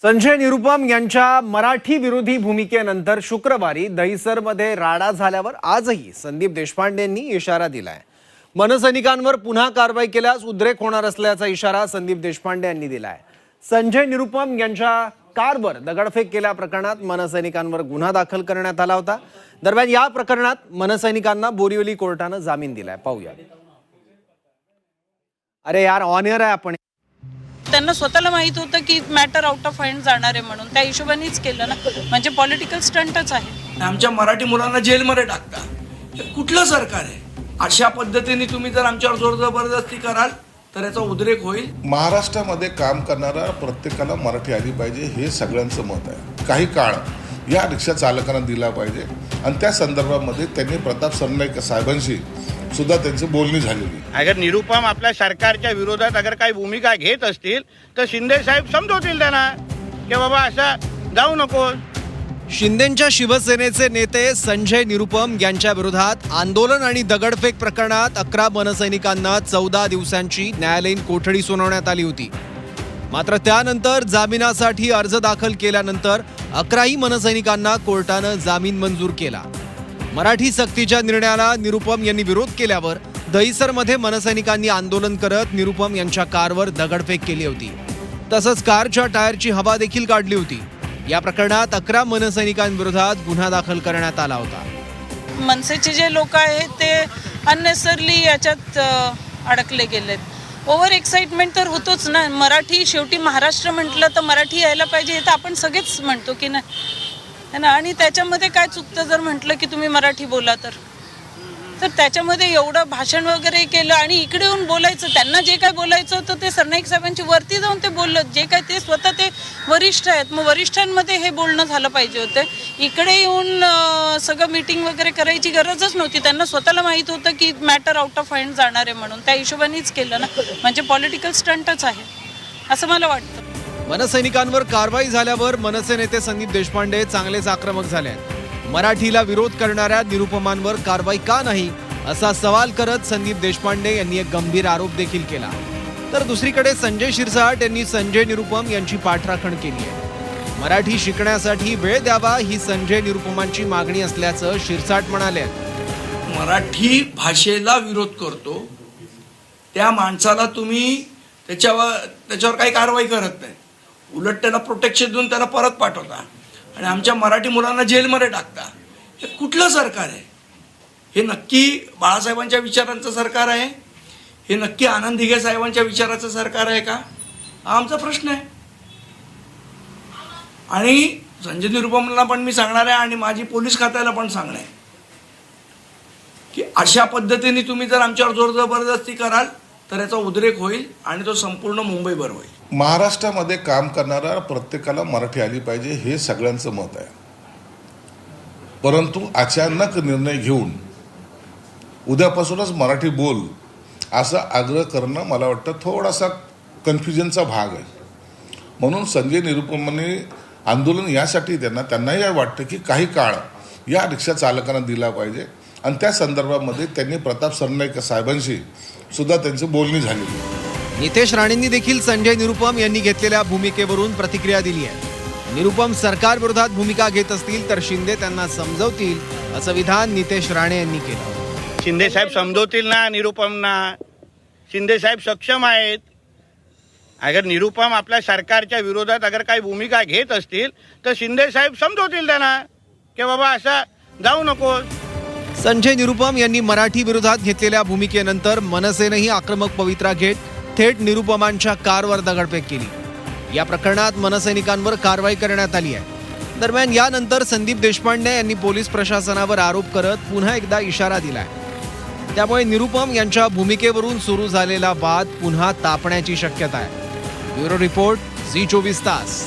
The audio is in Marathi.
संजय निरुपम यांच्या मराठी विरोधी भूमिकेनंतर शुक्रवारी दहिसरमध्ये राडा झाल्यावर आजही संदीप देशपांडेंनी इशारा दिलाय। मनसैनिकांवर पुन्हा कारवाई केल्यास उद्रेक होणार असल्याचा इशारा संदीप देशपांडे यांनी दिलाय। संजय निरुपम यांच्या कारवर दगडफेक केल्या प्रकरणात मनसैनिकांवर गुन्हा दाखल करण्यात आला होता। दरम्यान या प्रकरणात मनसैनिकांना बोरिवली कोर्टानं जामीन दिलाय। पाहूया। अरे यार ऑनर आहे आपण। त्यांना स्वतःला माहित होतं की मॅटर आउट ऑफ हँड जाणार आहे म्हणून त्या हिशोबानेच केलं ना, म्हणजे पॉलिटिकल स्टंटच आहे। आमच्या मराठी मुलांना जेलमध्ये टाकता, हे कुठलं सरकार आहे? अशा पद्धतीने तुम्ही जर आमच्यावर जोर जबरदस्ती कराल तर याचा उद्रेक होईल। महाराष्ट्रामध्ये काम करणारा प्रत्येकाला मराठी आली पाहिजे हे सगळ्यांचं मत आहे। काही काळ या रिक्षा चालकांना दिला पाहिजे आणि त्या संदर्भामध्ये त्यांनी प्रताप सरनाईक साहेबांशी सुद्धा त्यांची बोलणी झालेली। अगर निरुपम आपल्या सरकारच्या विरोधात अगर काही भूमिका घेत असतील तर शिंदे साहेब समजवतील त्यांना की बाबा असं जाऊ नको। शिंदेंच्या शिवसेनेचे नेते संजय निरुपम यांच्या विरोधात आंदोलन आणि दगडफेक प्रकरणात 11 मनसैनिकांना 14 दिवसांची न्यायालयीन कोठडी सुनावण्यात आली होती। मात्र त्यानंतर जामिनासाठी अर्ज दाखल केल्यानंतर 11ही मनसैनिकांना कोर्टानं जामीन मंजूर केला। मराठी सक्तीच्या निर्णयाला निरुपम यांनी विरोध केल्यावर दहिसरमध्ये मनसैनिकांनी आंदोलन करत निरुपम यांच्या कारवर दगडफेक केली होती। तसंच कारच्या टायरची हवा देखील काढली होती। या प्रकरणात 11 मनसैनिकांविरोधात गुन्हा दाखल करण्यात आला होता। मनसेचे जे लोक आहेत ते अननेसरली याच्यात अडकले गेलेत। ओव्हर एक्साइटमेंट तर होतोच ना। मराठी शेवटी महाराष्ट्र म्हटलं तर मराठी यायला पाहिजे हे तर आपण सगळेच म्हणतो की नाही है ना। आणि त्याच्यामध्ये काय चुकतं जर म्हटलं की तुम्ही मराठी बोला तर त्याच्यामध्ये एवढं भाषण वगैरे केलं आणि इकडे येऊन बोलायचं, त्यांना जे काय बोलायचं होतं ते सरनाईक साहेबांची वरती जाऊन ते बोललं, जे काय ते स्वतः ते वरिष्ठ आहेत, मग वरिष्ठांमध्ये हे बोलणं झालं पाहिजे होतं। इकडे येऊन सगळं मीटिंग वगैरे करायची गरजच नव्हती। त्यांना स्वतःला माहित होतं की मॅटर आउट ऑफ हँड जाणार आहे म्हणून त्या हिशोबानेच केलं ना, म्हणजे पॉलिटिकल स्टंटच आहे असं मला वाटतं। मनसैनिकांवर कारवाई झाल्यावर मनसे नेते संदीप देशपांडे चांगलेच आक्रमक झाले आहेत। मराठीला विरोध करणाऱ्या निरुपमांवर कारवाई का नाही असा सवाल करत संदीप देशपांडे यांनी एक गंभीर आरोप देखील केला। तर दुसरीकडे संजय शिरसाट यांनी संजय निरुपम यांची पाठराखण केली आहे। मराठी शिकण्यासाठी वेळ द्यावा ही संजय निरुपमांची मागणी असल्याचं शिरसाट म्हणाले। मराठी भाषेला विरोध करतो त्या माणसाला तुम्ही त्याच्यावर काही कारवाई करत नाही, उलट त्याला प्रोटेक्शन देऊन त्याला परत पाठवता आणि आमच्या मराठी मुलांना जेलमध्ये टाकता। हे कुठलं सरकार आहे? हे नक्की बाळासाहेबांच्या विचारांचं सरकार आहे? हे नक्की आनंद दिघे साहेबांच्या विचाराचं सरकार आहे का? हा आमचा प्रश्न आहे। आणि संजय निरुपमला पण मी सांगणार आहे आणि माझी पोलीस खात्याला पण सांगणार आहे की अशा पद्धतीने तुम्ही जर आमच्यावर जोर जबरदस्ती कराल तर याचा उद्रेक होईल आणि तो संपूर्ण मुंबईभर होईल। महाराष्ट्रामध्ये काम करणारा प्रत्येकाला मराठी आली पाहिजे हे सगळ्यांचं मत आहे। परंतु अचानक निर्णय घेऊन उद्यापासूनच मराठी बोल असा आग्रह करणं मला वाटतं थोडासा कन्फ्युजनचा भाग आहे। म्हणून संजय निरुपमांनी आंदोलन यासाठी त्यांनाही वाटतं की काही काळ या रिक्षा चालकांना दिला पाहिजे आणि त्या संदर्भामध्ये त्यांनी प्रताप सरनाईक साहेबांशी सुद्धा त्यांची बोलणी झालेली। नितेश राणेंनी देखील संजय निरुपम यांनी घेतलेल्या भूमिकेवरून प्रतिक्रिया दिली आहे। निरुपम सरकार विरोधात भूमिका घेत असतील तर शिंदे त्यांना समजवतील असं विधान नितेश राणे यांनी केलं। शिंदे साहेब समजवतील ना निरुपमना, शिंदे साहेब सक्षम आहेत। अगर निरुपम आपल्या सरकारच्या विरोधात अगर काही भूमिका घेत असतील तर शिंदे साहेब समजवतील त्यांना की बाबा असं जाऊ नको। संजय निरुपम यांनी मराठी विरोधात घेतलेल्या भूमिकेनंतर मनसेनेही आक्रमक पवित्रा घेत थेट निरुपमांच्या कारवर दगडफेक केली। या प्रकरणात मनसैनिकांवर कारवाई करण्यात आली आहे। दरम्यान यानंतर संदीप देशपांडे यांनी पोलीस प्रशासनावर आरोप करत पुन्हा एकदा इशारा दिलाय। त्यामुळे निरुपम यांच्या भूमिकेवरून सुरू झालेला वाद पुन्हा तापण्याची शक्यता आहे। ब्युरो रिपोर्ट, झी 24 तास।